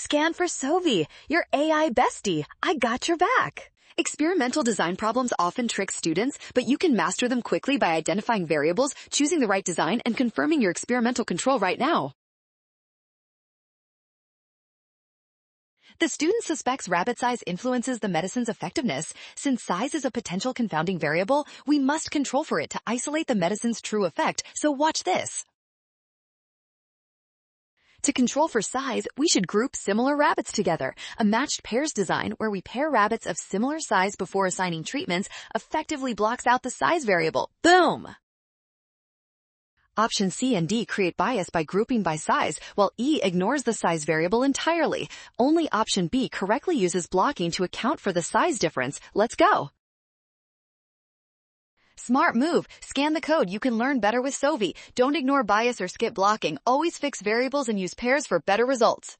Scan for Sovi, your AI bestie. I got your back. Experimental design problems often trick students, but you can master them quickly by identifying variables, choosing the right design, and confirming your experimental control right now. The student suspects rabbit size influences the medicine's effectiveness. Since size is a potential confounding variable, we must control for it to isolate the medicine's true effect, so watch this. To control for size, we should group similar rabbits together. A matched pairs design where we pair rabbits of similar size before assigning treatments effectively blocks out the size variable. Boom! Option C and D create bias by grouping by size, while E ignores the size variable entirely. Only option B correctly uses blocking to account for the size difference. Let's go! Smart move. Scan the code. You can learn better with Sovi. Don't ignore bias or skip blocking. Always fix variables and use pairs for better results.